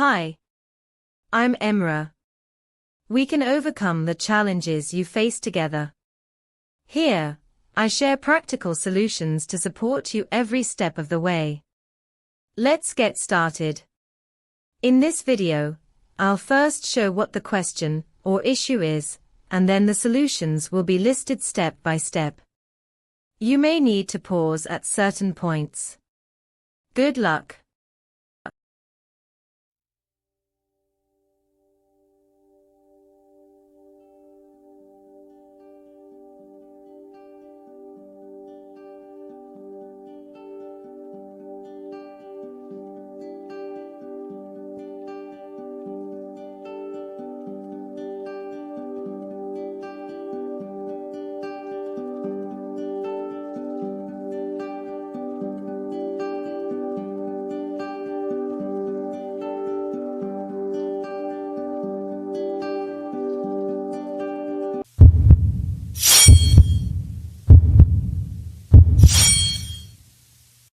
Hi. I'm Emra. We can overcome the challenges you face together. Here, I share practical solutions to support you every step of the way. Let's get started. In this video, I'll first show what the question or issue is, and then the solutions will be listed step by step. You may need to pause at certain points. Good luck.